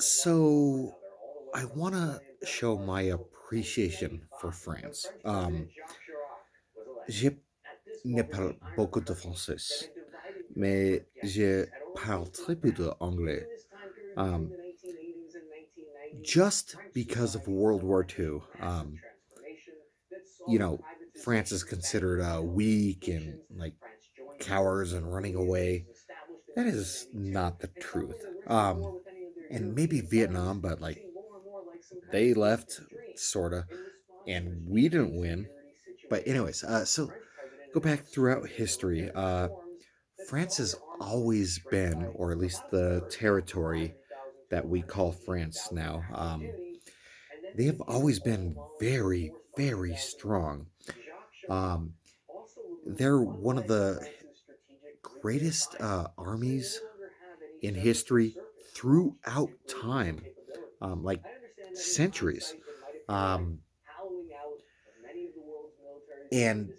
So I want to show my appreciation for France. Je ne parle beaucoup de français, mais je parle très peu d'anglais. Um, just because of World War II. You know, France is considered weak and like cowards and running away. That is not the truth. And maybe Vietnam, but like they left, sorta, and we didn't win. But anyways, so go back throughout history. France has always been, or at least the territory that we call France now, they have always been very, very strong. Um, they're one of the greatest armies in history throughout time, like centuries. Um, and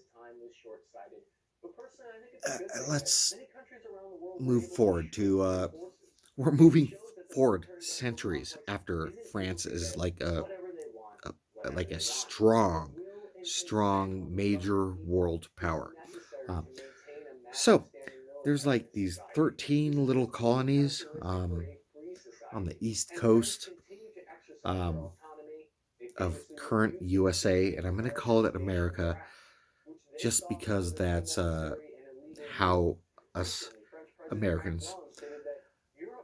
let's move forward to we're moving forward centuries after France is like a strong major world power. Um, so there's like these 13 little colonies on the east coast um, of current USA, and I'm going to call it America just because that's how us Americans,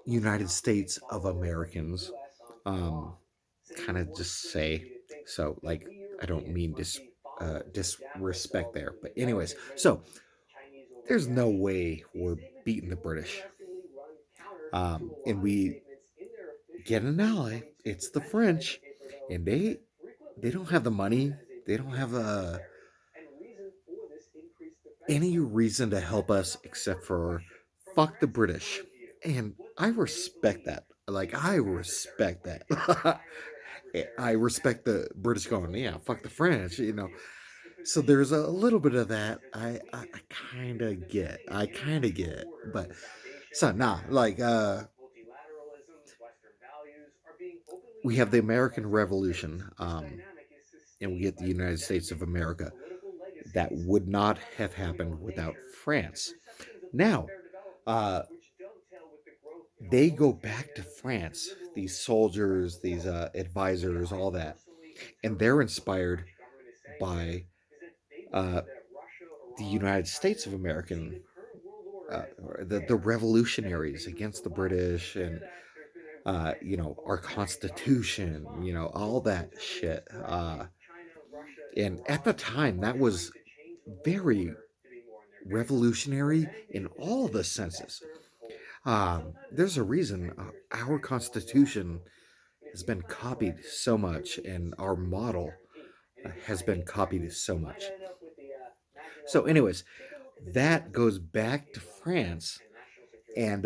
United States of Americans, um, kind of just say. So, like, I don't mean disrespect there, but anyways, so there's no way we're beating the British, and we get an ally. It's the French, and they don't have the money. They don't have any reason to help us except for fuck the British. And I respect that. Like, I respect that. I respect the British going, yeah, fuck the French. So there's a little bit of that. I kind of get. I kind of get. But so nah, like we have the American Revolution, and we get the United States of America. That would not have happened without France. Now, uh, they go back to France. These soldiers, these advisors, all that, and they're inspired by uh, the United States of American, the revolutionaries against the British, and our Constitution, all that shit. And at the time, that was very revolutionary in all the senses. There's a reason our Constitution has been copied so much, and our model has been copied so much. So, anyways, that goes back to France, and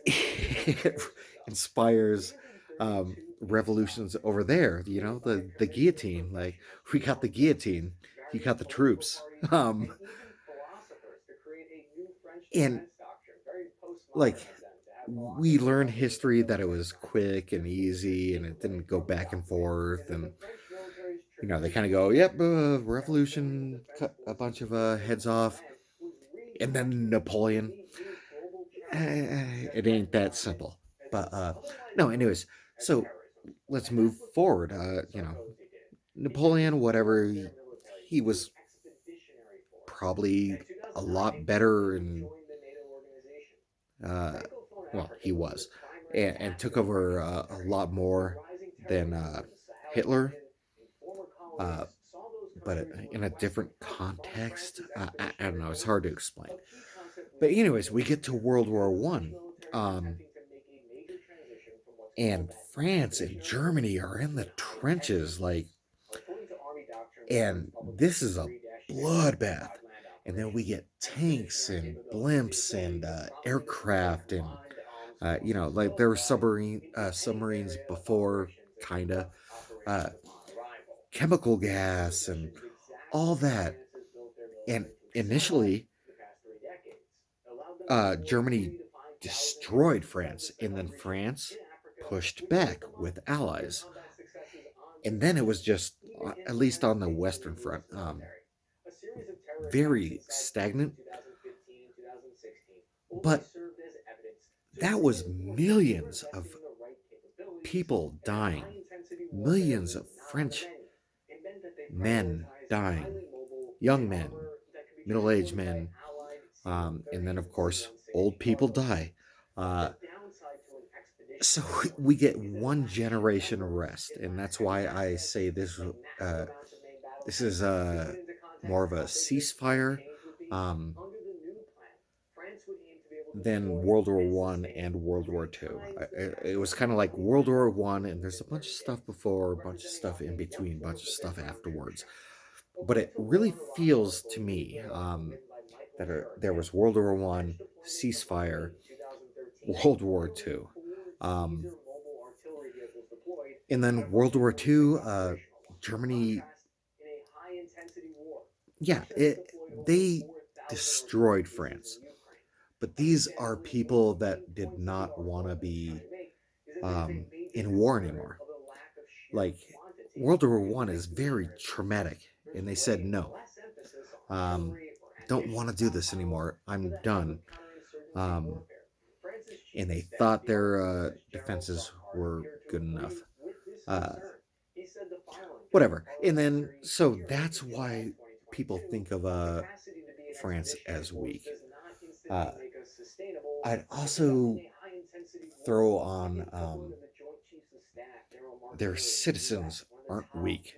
it inspires revolutions over there. The guillotine. Like, we got the guillotine, you got the troops. And like, we learn history that it was quick and easy, and it didn't go back and forth, and they kind of go, "Yep, revolution, cut a bunch of heads off," and then Napoleon. It ain't that simple. But no, anyways, so let's move forward. Napoleon, whatever, he was probably a lot better, and uh, well, he was, and took over a lot more than Hitler, uh, but in a different context. I don't know. It's hard to explain. But anyways, we get to World War One, and France and Germany are in the trenches, like, and this is a bloodbath. And then we get tanks and blimps and aircraft, and like there were submarines before, kinda, uh, chemical gas and all that. And initially, Germany destroyed France, and then France pushed back with allies. And then it was just, at least on the Western Front, very stagnant. But that was millions of people dying, millions of French men dying, young men, middle aged men, and then, of course, old people die. Uh, so we get one generation of rest, and that's why I say this is more of a ceasefire um, than World War One and World War Two. It was kind of like World War One, and there's a bunch of stuff before, a bunch of stuff in between, a bunch of stuff afterwards. But it really feels to me that there was World War One, ceasefire, World War Two, um, and then World War Two. Germany, yeah, they destroyed France. But these are people that did not want to be in war anymore. Like World War One is very traumatic, and they said no. Um, don't want to do this anymore. I'm done. Um, and they thought their defenses were good enough. Uh, whatever. And then, so that's why people think of France as weak. Uh, I'd also throw on their citizens aren't weak.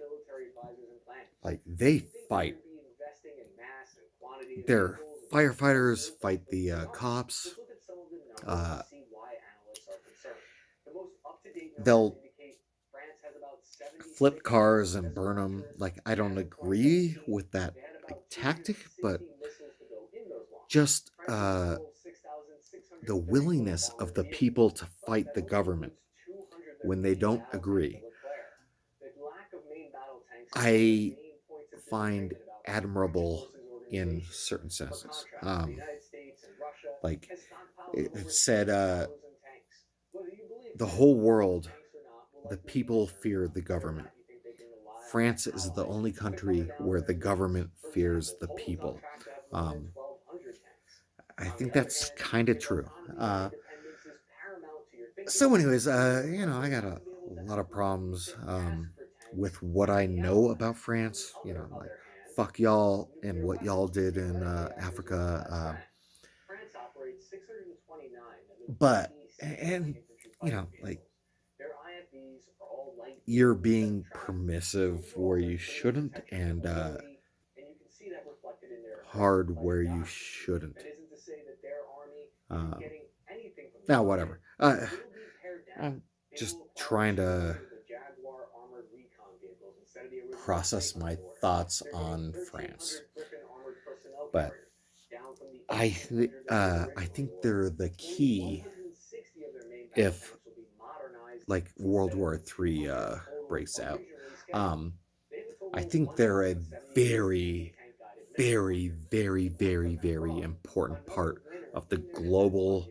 Like they fight. Their firefighters fight the cops. Uh, they'll flip cars and burn them. Like I don't agree with that like, tactic, but just the willingness of the people to fight the government when they don't agree, I find admirable in certain senses. Like it said, the whole world, the people fear the government. France is the only country where the government fears the people. Um, I think that's kind of true. So, anyways, I got a lot of problems with what I know about France. Like fuck y'all and what y'all did in Africa. But and like you're being permissive where you shouldn't, and hard where you shouldn't. Uh, Now, whatever. I'm just trying to process my thoughts on France, but I think they're the key if like World War III breaks out. Um, I think they're a very, very, very, very, very important part of the global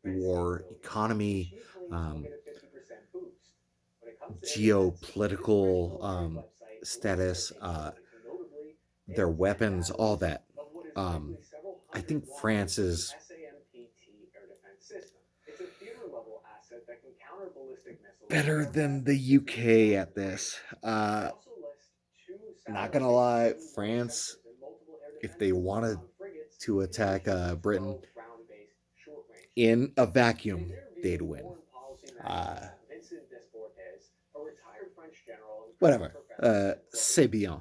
war economy, um, geopolitical status, their weapons, all that. Um, I think France is better than the UK at this. Not gonna lie, France, if they wanted to attack Britain in a vacuum, they'd win. Uh, Whatever. C'est bien.